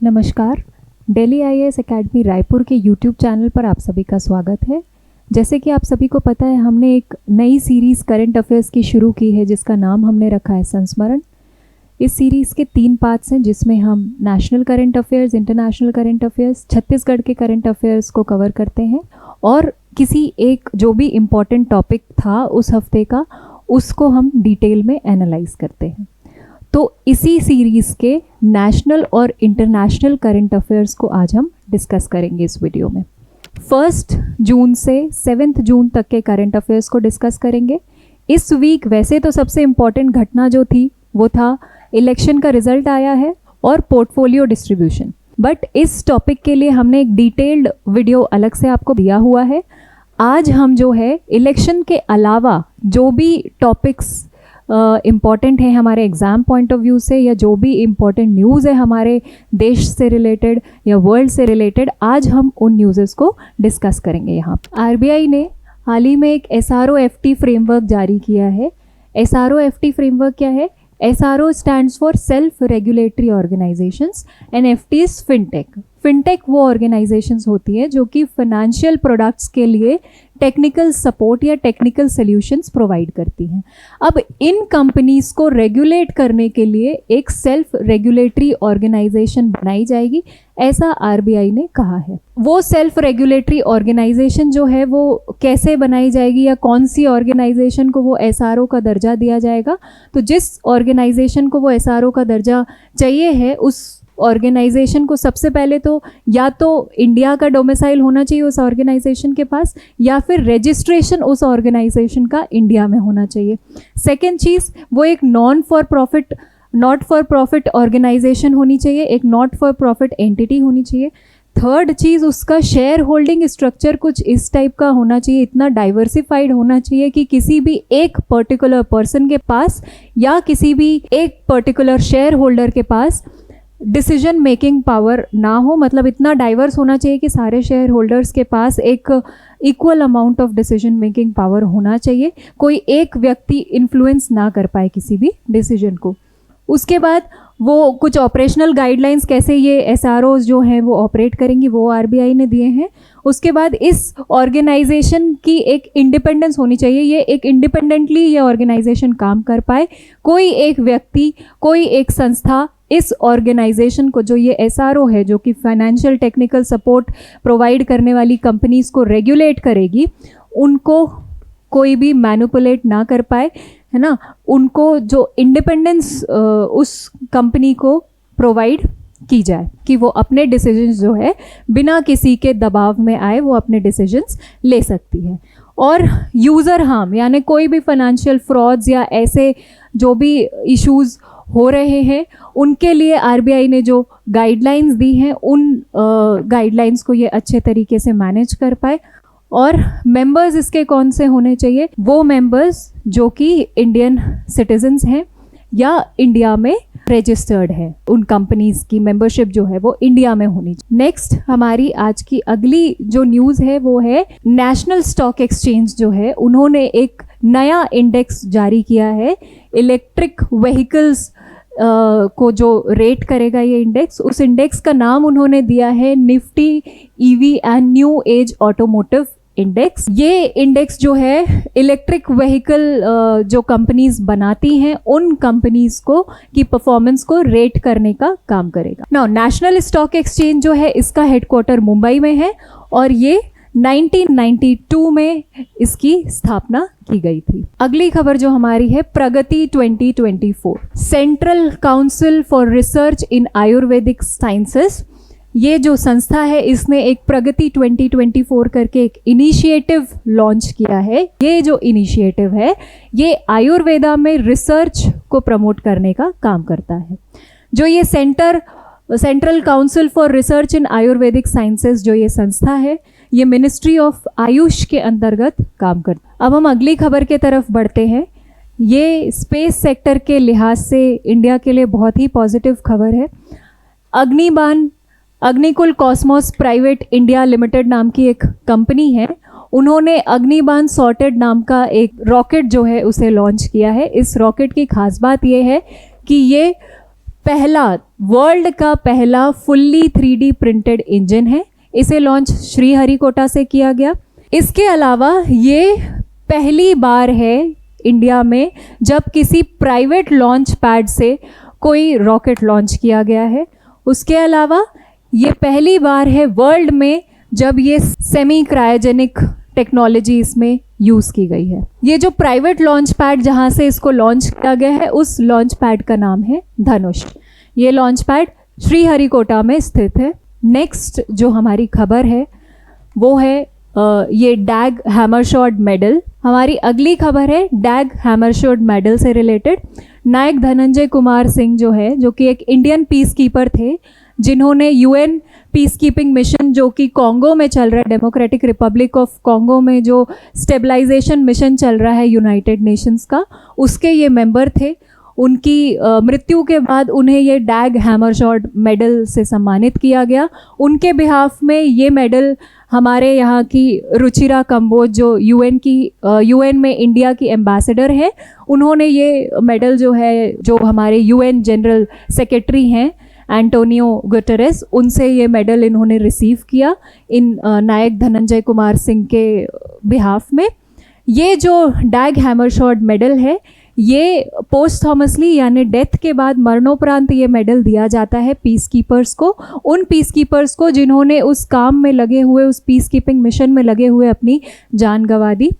नमस्कार, Delhi IAS academy Raipur के YouTube channel पर आप सभी का स्वागत है। जैसे कि आप सभी को पता है, हमने एक नई सीरीज़ करंट अफेयर्स की शुरू की है जिसका नाम हमने रखा है संस्मरण। इस सीरीज़ के 3 पार्ट्स हैं जिसमें हम national current affairs, international current affairs, Chhattisgarh के करंट अफेयर्स को कवर करते हैं और किसी एक जो भी इम्पॉर्टेंट टॉपिक था उस हफ्ते का, उसको हम डिटेल में एनालाइज करते हैं। तो इसी सीरीज़ के नेशनल और इंटरनेशनल करंट अफेयर्स को आज हम डिस्कस करेंगे इस वीडियो में। 1 जून से 7 जून तक के करंट अफेयर्स को डिस्कस करेंगे। इस वीक वैसे तो सबसे इम्पॉर्टेंट घटना जो थी वो था इलेक्शन का रिजल्ट आया है और पोर्टफोलियो डिस्ट्रीब्यूशन, बट इस टॉपिक के लिए हमने एक डिटेल्ड वीडियो अलग से आपको दिया हुआ है। आज हम जो है इलेक्शन के अलावा जो भी टॉपिक्स इम्पॉर्टेंट है हमारे एग्ज़ाम पॉइंट ऑफ व्यू से, या जो भी इम्पॉर्टेंट न्यूज़ है हमारे देश से रिलेटेड या वर्ल्ड से रिलेटेड, आज हम उन न्यूज़ेस को डिस्कस करेंगे। यहाँ आरबीआई ने हाल ही में एक SRO-FT फ्रेमवर्क जारी किया है। SRO-FT फ्रेमवर्क क्या है? SRO stands for self regulatory organisations and FT is fintech. Fintech वो ऑर्गेनाइजेशंस होती है जो कि फाइनेंशियल प्रोडक्ट्स के लिए टेक्निकल सपोर्ट या टेक्निकल सॉल्यूशंस प्रोवाइड करती हैं। अब इन कंपनीज को रेगुलेट करने के लिए एक सेल्फ रेगुलेटरी ऑर्गेनाइजेशन बनाई जाएगी, ऐसा आरबीआई ने कहा है। वो सेल्फ रेगुलेटरी ऑर्गेनाइजेशन जो है वो कैसे बनाई जाएगी या कौन सी ऑर्गेनाइजेशन को वो SRO का दर्जा दिया जाएगा? तो जिस ऑर्गेनाइजेशन को वो SRO का दर्जा चाहिए है, उस ऑर्गेनाइजेशन को सबसे पहले तो या तो इंडिया का डोमिसाइल होना चाहिए उस ऑर्गेनाइजेशन के पास, या फिर रजिस्ट्रेशन उस ऑर्गेनाइजेशन का इंडिया में होना चाहिए। सेकेंड चीज़, वो एक नॉट फॉर प्रॉफिट ऑर्गेनाइजेशन होनी चाहिए, एक नॉट फॉर प्रॉफिट एंटिटी होनी चाहिए। थर्ड चीज़, उसका शेयर होल्डिंग स्ट्रक्चर कुछ इस टाइप का होना चाहिए, इतना डाइवर्सिफाइड होना चाहिए कि किसी भी एक पर्टिकुलर पर्सन के पास या किसी भी एक पर्टिकुलर शेयर होल्डर के पास डिसीजन मेकिंग पावर ना हो। मतलब इतना डाइवर्स होना चाहिए कि सारे शेयर होल्डर्स के पास एक equal amount of decision making power होना चाहिए, कोई एक व्यक्ति इन्फ्लुएंस ना कर पाए किसी भी डिसीजन को। उसके बाद वो कुछ ऑपरेशनल गाइडलाइंस कैसे ये SROs जो हैं वो ऑपरेट करेंगी वो आरबीआई ने दिए हैं। उसके बाद इस ऑर्गेनाइजेशन की एक इंडिपेंडेंस होनी चाहिए, ये एक इंडिपेंडेंटली ये ऑर्गेनाइजेशन काम कर पाए। कोई एक व्यक्ति, कोई एक संस्था इस ऑर्गेनाइजेशन को, जो ये SRO है जो कि फाइनेंशियल टेक्निकल सपोर्ट प्रोवाइड करने वाली कंपनीज को रेगुलेट करेगी, उनको कोई भी मैनिपुलेट ना कर पाए, है ना। उनको जो इंडिपेंडेंस उस कंपनी को प्रोवाइड की जाए कि वो अपने डिसीजंस जो है बिना किसी के दबाव में आए वो अपने डिसीजंस ले सकती है। और यूज़र हार्म यानी कोई भी फाइनेंशियल फ्रॉड्स या ऐसे जो भी इश्यूज़ हो रहे हैं, उनके लिए आरबीआई ने जो गाइडलाइंस दी हैं उन गाइडलाइंस को ये अच्छे तरीके से मैनेज कर पाए। और मेंबर्स इसके कौन से होने चाहिए? वो मेंबर्स जो कि इंडियन सिटीजन्स हैं या इंडिया में रजिस्टर्ड है, उन कंपनीज की मेंबरशिप जो है वो इंडिया में होनी चाहिए। नेक्स्ट हमारी आज की अगली जो न्यूज़ है वो है नेशनल स्टॉक एक्सचेंज जो है उन्होंने एक नया इंडेक्स जारी किया है। इलेक्ट्रिक व्हीकल्स को जो रेट करेगा ये इंडेक्स, उस इंडेक्स का नाम उन्होंने दिया है Nifty EV and new age automotive index. ये इंडेक्स जो है इलेक्ट्रिक व्हीकल जो कंपनीज बनाती हैं उन कंपनीज को की परफॉर्मेंस को रेट करने का काम करेगा। नाउ नेशनल स्टॉक एक्सचेंज जो है इसका हेडक्वार्टर मुंबई में है और ये 1992 में इसकी स्थापना की गई थी। अगली खबर जो हमारी है प्रगति 2024, central council for research in Ayurvedic sciences, ये जो संस्था है इसने एक प्रगति 2024 करके एक इनिशिएटिव लॉन्च किया है। ये जो इनिशिएटिव है ये आयुर्वेदा में रिसर्च को प्रमोट करने का काम करता है। जो ये central council for research in Ayurvedic sciences जो ये संस्था है, ये मिनिस्ट्री ऑफ आयुष के अंतर्गत काम करता है। अब हम अगली खबर के तरफ बढ़ते हैं। ये स्पेस सेक्टर के लिहाज से इंडिया के लिए बहुत ही पॉजिटिव खबर है। Agnikul Cosmos private India limited नाम की एक कंपनी है, उन्होंने अग्निबान सॉर्टेड नाम का एक रॉकेट जो है उसे लॉन्च किया है। इस रॉकेट की खास बात यह है कि ये पहला वर्ल्ड का पहला फुल्ली 3D प्रिंटेड इंजन है। इसे लॉन्च श्रीहरिकोटा से किया गया। इसके अलावा ये पहली बार है इंडिया में जब किसी प्राइवेट लॉन्च पैड से कोई रॉकेट लॉन्च किया गया है। उसके अलावा ये पहली बार है वर्ल्ड में जब ये सेमी क्रायोजेनिक टेक्नोलॉजी इसमें यूज़ की गई है। ये जो प्राइवेट लॉन्च पैड जहाँ से इसको लॉन्च किया गया है, उस लॉन्च पैड का नाम है धनुष। ये लॉन्च पैड श्रीहरिकोटा में स्थित है। नेक्स्ट जो हमारी खबर है वो है ये डैग हैमरशॉट मेडल। हमारी अगली खबर है डैग हैमरशॉट मेडल से रिलेटेड। नायक धनंजय कुमार सिंह जो है, जो कि एक इंडियन पीस कीपर थे, जिन्होंने यूएन पीस कीपिंग मिशन जो कि कॉन्गो में चल रहा है, डेमोक्रेटिक रिपब्लिक ऑफ कॉन्गो में जो स्टेबलाइजेशन मिशन चल रहा है यूनाइटेड नेशंस का, उसके ये मेंबर थे। उनकी मृत्यु के बाद उन्हें ये डैग हैमरशॉट मेडल से सम्मानित किया गया। उनके बिहाफ में ये मेडल हमारे यहाँ की रुचिरा कंबोज जो यूएन में इंडिया की एम्बेसडर है, उन्होंने ये मेडल जो है, जो हमारे यूएन जनरल सेक्रेटरी हैं एंटोनियो गुटेरेस, उनसे ये मेडल इन्होंने रिसीव किया इन नायक धनंजय कुमार सिंह के बिहाफ में। ये जो डैग हैमरशॉट मेडल है, ये पोस्टथॉमसली यानी डेथ के बाद मरणोपरांत ये मेडल दिया जाता है पीस कीपर्स को, उन पीस कीपर्स को जिन्होंने उस काम में लगे हुए, उस पीस कीपिंग मिशन में लगे हुए अपनी जान गंवा दी।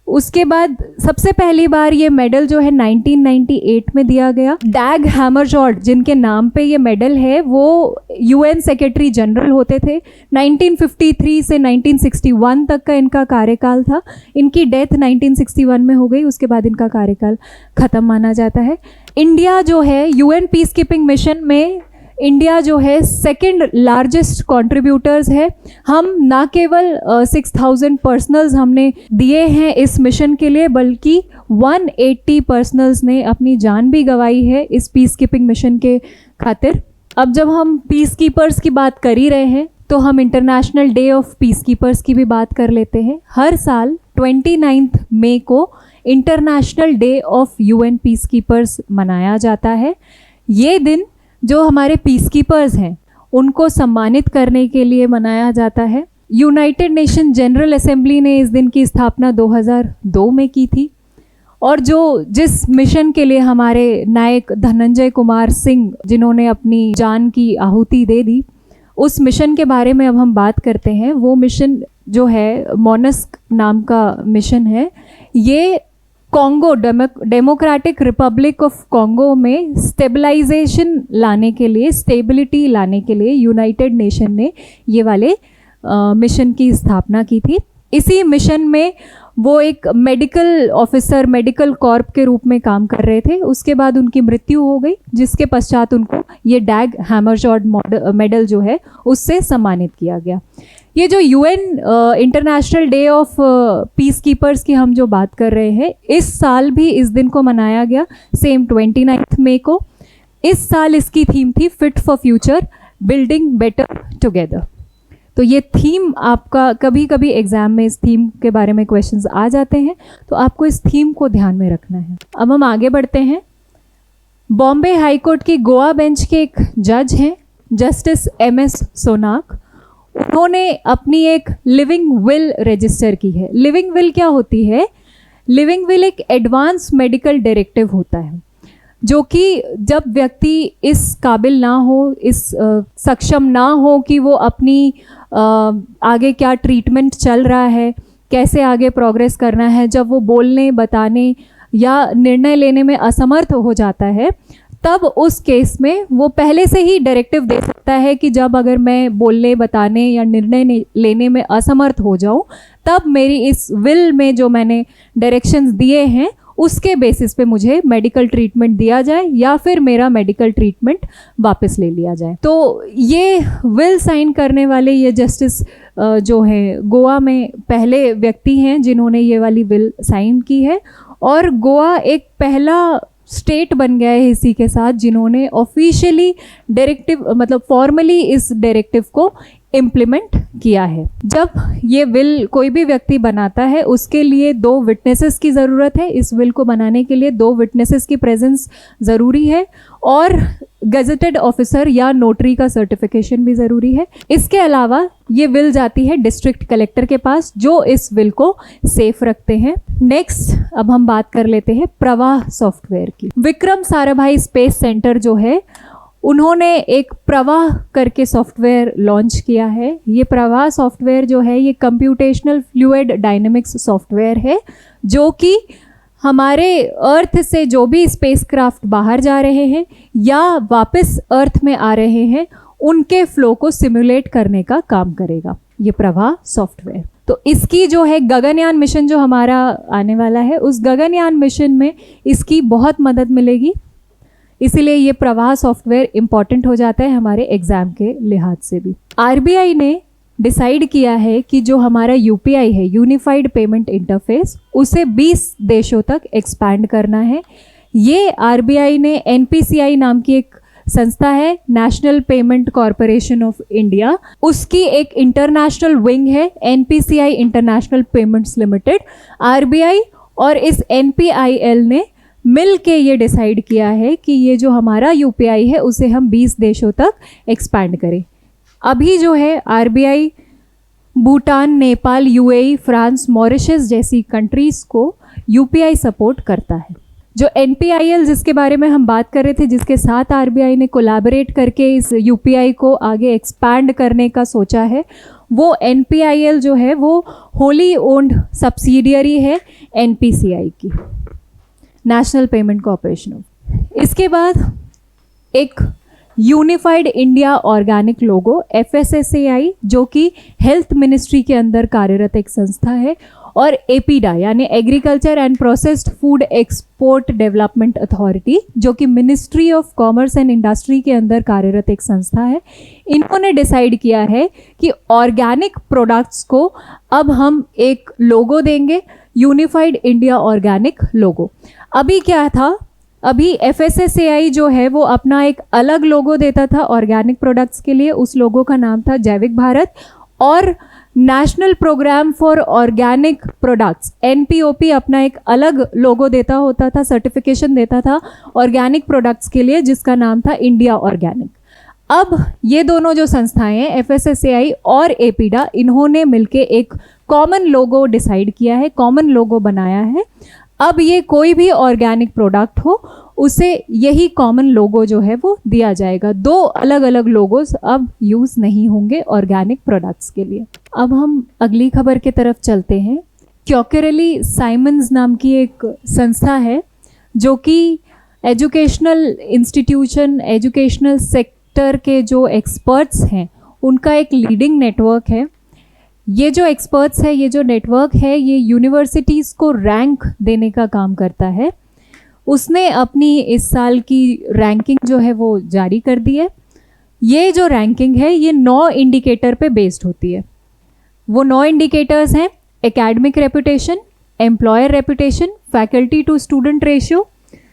उसके बाद सबसे पहली बार ये मेडल जो है 1998 में दिया गया। डैग हैमरशॉट जिनके नाम पे ये मेडल है, वो यूएन सेक्रेटरी जनरल होते थे। 1953 से 1961 तक का इनका कार्यकाल था। इनकी डेथ 1961 में हो गई, उसके बाद इनका कार्यकाल ख़त्म माना जाता है। इंडिया जो है यूएन पीस कीपिंग मिशन में, इंडिया जो है सेकंड लार्जेस्ट कंट्रीब्यूटर्स है। हम ना केवल 6000 पर्सनल्स हमने दिए हैं इस मिशन के लिए, बल्कि 180 पर्सनल्स ने अपनी जान भी गंवाई है इस पीस कीपिंग मिशन के खातिर। अब जब हम पीस कीपर्स की बात कर ही रहे हैं, तो हम international day of peace keepers की भी बात कर लेते हैं। हर साल 29 मई को international day of UN peace keepers मनाया जाता है। ये दिन जो हमारे पीस कीपर्स हैं उनको सम्मानित करने के लिए मनाया जाता है। यूनाइटेड नेशन जनरल असेंबली ने इस दिन की स्थापना 2002 में की थी। और जिस मिशन के लिए हमारे नायक धनंजय कुमार सिंह, जिन्होंने अपनी जान की आहुति दे दी, उस मिशन के बारे में अब हम बात करते हैं। वो मिशन जो है मोनस्क नाम का मिशन है। ये Congo, democratic Republic of Congo में स्टेबलाइजेशन लाने के लिए, स्टेबिलिटी लाने के लिए यूनाइटेड नेशन ने ये वाले मिशन की स्थापना की थी। इसी मिशन में वो एक मेडिकल ऑफिसर, मेडिकल कॉर्प के रूप में काम कर रहे थे। उसके बाद उनकी मृत्यु हो गई, जिसके पश्चात उनको ये डैग हैमरशॉट मेडल जो है उससे सम्मानित किया गया। ये जो UN international day of peace keepers की हम जो बात कर रहे हैं, इस साल भी इस दिन को मनाया गया, सेम 29 मई को। इस साल इसकी थीम थी fit for future, building better together. तो ये थीम आपका कभी कभी एग्जाम में इस थीम के बारे में क्वेश्चंस आ जाते हैं, तो आपको इस थीम को ध्यान में रखना है। अब हम आगे बढ़ते हैं। बॉम्बे हाई कोर्ट की गोवा बेंच के एक जज हैं जस्टिस MS सोनाक। उन्होंने अपनी एक लिविंग विल रजिस्टर की है। लिविंग विल क्या होती है? लिविंग विल एक एडवांस मेडिकल डायरेक्टिव होता है, जो कि जब व्यक्ति इस काबिल ना हो, इस सक्षम ना हो कि वो अपनी आगे क्या ट्रीटमेंट चल रहा है, कैसे आगे प्रोग्रेस करना है, जब वो बोलने, बताने या निर्णय लेने में असमर्थ हो जाता है, तब उस केस में वो पहले से ही डायरेक्टिव दे सकता है कि जब अगर मैं बोलने, बताने या निर्णय लेने में असमर्थ हो जाऊं, तब मेरी इस विल में जो मैंने डायरेक्शंस दिए हैं उसके बेसिस पे मुझे मेडिकल ट्रीटमेंट दिया जाए या फिर मेरा मेडिकल ट्रीटमेंट वापस ले लिया जाए। तो ये विल साइन करने वाले ये जस्टिस जो है गोवा में पहले व्यक्ति हैं जिन्होंने ये वाली विल साइन की है। और गोवा एक पहला स्टेट बन गया है इसी के साथ जिन्होंने ऑफिशियली डायरेक्टिव, मतलब फॉर्मली इस डायरेक्टिव को इम्प्लीमेंट किया है। जब ये विल कोई भी व्यक्ति बनाता है उसके लिए 2 विटनेसेस की ज़रूरत है। इस विल को बनाने के लिए 2 विटनेसेस की प्रेजेंस ज़रूरी है और गजेटेड ऑफिसर या नोटरी का सर्टिफिकेशन भी ज़रूरी है। इसके अलावा ये विल जाती है डिस्ट्रिक्ट कलेक्टर के पास जो इस विल को सेफ रखते हैं। नेक्स्ट अब हम बात कर लेते हैं प्रवाह सॉफ्टवेयर की। विक्रम साराभाई स्पेस सेंटर जो है उन्होंने एक प्रवाह करके सॉफ्टवेयर लॉन्च किया है। ये प्रवाह सॉफ्टवेयर जो है ये कंप्यूटेशनल फ्लूइड डायनेमिक्स सॉफ्टवेयर है जो कि हमारे अर्थ से जो भी स्पेसक्राफ्ट बाहर जा रहे हैं या वापस अर्थ में आ रहे हैं उनके फ्लो को सिमुलेट करने का काम करेगा ये प्रवाह सॉफ्टवेयर। तो इसकी जो है गगनयान मिशन जो हमारा आने वाला है उस गगनयान मिशन में इसकी बहुत मदद मिलेगी। इसीलिए ये प्रवाह सॉफ्टवेयर इम्पॉर्टेंट हो जाता है हमारे एग्जाम के लिहाज से भी। आरबीआई ने डिसाइड किया है कि जो हमारा यूपीआई है यूनिफाइड पेमेंट इंटरफेस उसे 20 देशों तक एक्सपैंड करना है। ये आरबीआई ने एनपीसीआई नाम की एक संस्था है national payment corporation of India, उसकी एक इंटरनेशनल विंग है NPCI international payments limited. RBI और इस एनपीआईएल ने मिल के ये डिसाइड किया है कि ये जो हमारा यूपीआई है उसे हम 20 देशों तक एक्सपैंड करें। अभी जो है RBI Bhutan, Nepal, UAE, France, Mauritius जैसी कंट्रीज़ को यूपीआई सपोर्ट करता है। जो एनपीआईएल जिसके बारे में हम बात कर रहे थे जिसके साथ आरबीआई ने कोलैबोरेट करके इस यूपीआई को आगे एक्सपैंड करने का सोचा है वो एनपीआईएल जो है वो होली ओन्ड सब्सिडियरी है एनपीसीआई की, नेशनल पेमेंट कॉरपोरेशन। इसके बाद एक यूनिफाइड इंडिया ऑर्गेनिक लोगो एफएसएसएआई जो कि हेल्थ मिनिस्ट्री के अंदर कार्यरत एक संस्था है और एपीडा यानी agriculture and processed food export development authority जो कि ministry of commerce and industry के अंदर कार्यरत एक संस्था है। इन्होंने डिसाइड किया है कि ऑर्गेनिक प्रोडक्ट्स को अब हम एक लोगो देंगे, यूनिफाइड इंडिया ऑर्गेनिक लोगो। अभी क्या था, अभी एफएसएसएआई जो है वो अपना एक अलग लोगो देता था ऑर्गेनिक प्रोडक्ट्स के लिए, उस लोगो का नाम था जैविक भारत, और national program for organic products NPOP अपना एक अलग लोगो देता होता था, सर्टिफिकेशन देता था ऑर्गेनिक प्रोडक्ट्स के लिए जिसका नाम था इंडिया ऑर्गेनिक। अब ये दोनों जो संस्थाएं हैं एफएसएसएआई और एपीडा इन्होंने मिलके एक कॉमन लोगो डिसाइड किया है, कॉमन लोगो बनाया है। अब ये कोई भी ऑर्गेनिक प्रोडक्ट हो उसे यही कॉमन लोगो जो है वो दिया जाएगा। 2 अलग अलग लोगोस अब यूज़ नहीं होंगे ऑर्गेनिक प्रोडक्ट्स के लिए। अब हम अगली खबर की तरफ चलते हैं। क्योकरेली साइमंस नाम की एक संस्था है जो कि एजुकेशनल इंस्टीट्यूशन, एजुकेशनल सेक्टर के जो एक्सपर्ट्स हैं उनका एक लीडिंग नेटवर्क है। ये जो एक्सपर्ट्स है, ये जो नेटवर्क है, ये यूनिवर्सिटीज़ को रैंक देने का काम करता है। उसने अपनी इस साल की रैंकिंग जो है वो जारी कर दी है। ये जो रैंकिंग है ये 9 इंडिकेटर पे बेस्ड होती है। वो 9 इंडिकेटर्स हैं academic reputation, employer reputation, faculty to student ratio,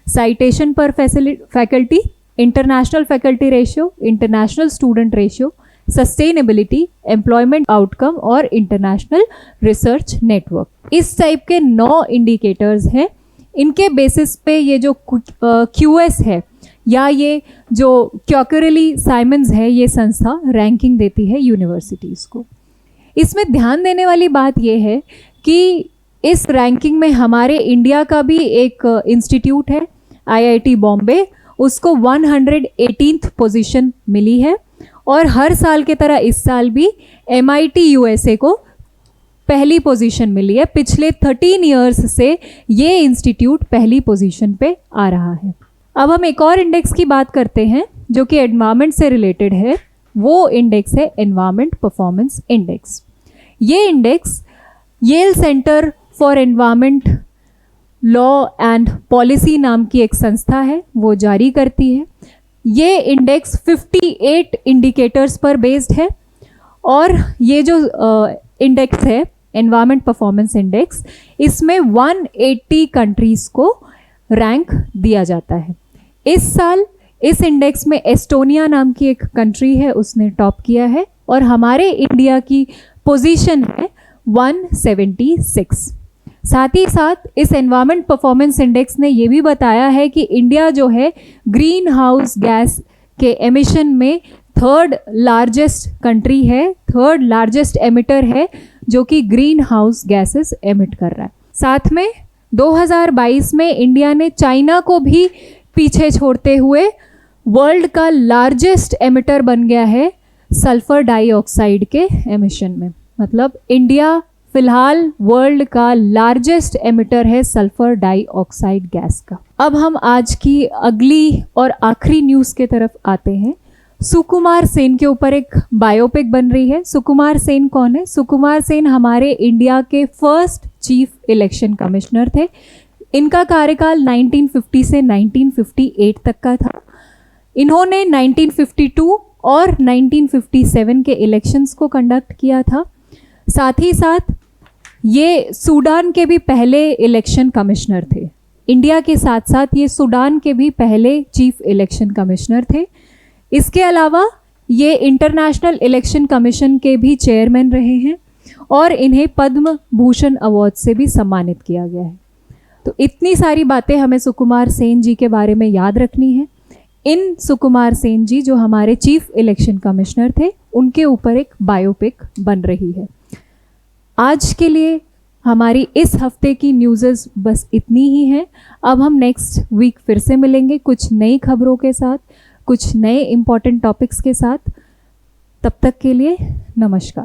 citation per faculty, international faculty ratio, international student ratio, sustainability, employment outcome और इंटरनेशनल रिसर्च नेटवर्क। इस टाइप के 9 इंडिकेटर्स हैं। इनके बेसिस पे ये जो क्यूएस है या ये जो क्योकरेली साइमंस है ये संस्था रैंकिंग देती है यूनिवर्सिटीज़ को। इसमें ध्यान देने वाली बात ये है कि इस रैंकिंग में हमारे इंडिया का भी एक इंस्टीट्यूट है आईआईटी बॉम्बे, उसको 118th पोजीशन मिली है और हर साल के तरह इस साल भी एमआईटी यूएसए को पहली पोजीशन मिली है। पिछले 13 इयर्स से ये इंस्टीट्यूट पहली पोजीशन पे आ रहा है। अब हम एक और इंडेक्स की बात करते हैं जो कि एनवायरनमेंट से रिलेटेड है। वो इंडेक्स है एनवायरनमेंट परफॉर्मेंस इंडेक्स। ये index Yale center for environment law and policy नाम की एक संस्था है, वो जारी करती है। ये इंडेक्स 58 इंडिकेटर्स पर बेस्ड है और ये जो इंडेक्स है एनवायरनमेंट परफॉर्मेंस इंडेक्स, इसमें 180 कंट्रीज़ को रैंक दिया जाता है। इस साल इस इंडेक्स में एस्टोनिया नाम की एक कंट्री है, उसने टॉप किया है और हमारे इंडिया की पोजीशन है 176। साथ ही साथ इस एनवायरमेंट परफॉर्मेंस इंडेक्स ने ये भी बताया है कि इंडिया जो है ग्रीन हाउस गैस के एमिशन में थर्ड लार्जेस्ट कंट्री है, थर्ड लार्जेस्ट एमिटर है जो कि ग्रीन हाउस गैसेस एमिट कर रहा है। साथ में 2022 में इंडिया ने चाइना को भी पीछे छोड़ते हुए वर्ल्ड का लार्जेस्ट एमिटर बन गया है सल्फर डाइऑक्साइड के एमिशन में। मतलब इंडिया फिलहाल वर्ल्ड का लार्जेस्ट एमिटर है सल्फर डाइऑक्साइड गैस का। अब हम आज की अगली और आखिरी न्यूज़ के तरफ आते हैं। सुकुमार सेन के ऊपर एक बायोपिक बन रही है। सुकुमार सेन कौन है? सुकुमार सेन हमारे इंडिया के फर्स्ट चीफ इलेक्शन कमिश्नर थे। इनका कार्यकाल 1950 से 1958 तक का था। इन्होंने 1952 और 1957 के इलेक्शंस को कंडक्ट किया था। साथ ही साथ ये सूडान के भी पहले इलेक्शन कमिश्नर थे। इंडिया के साथ साथ ये सूडान के भी पहले चीफ इलेक्शन कमिश्नर थे। इसके अलावा ये इंटरनेशनल इलेक्शन कमीशन के भी चेयरमैन रहे हैं और इन्हें पद्म भूषण अवार्ड से भी सम्मानित किया गया है। तो इतनी सारी बातें हमें सुकुमार सेन जी के बारे में याद रखनी है। इन सुकुमार सेन जी जो हमारे चीफ इलेक्शन कमिश्नर थे, उनके ऊपर एक बायोपिक बन रही है। आज के लिए हमारी इस हफ्ते की न्यूज़ेस बस इतनी ही हैं। अब हम नेक्स्ट वीक फिर से मिलेंगे कुछ नई खबरों के साथ, कुछ नए इम्पॉर्टेंट टॉपिक्स के साथ। तब तक के लिए नमस्कार।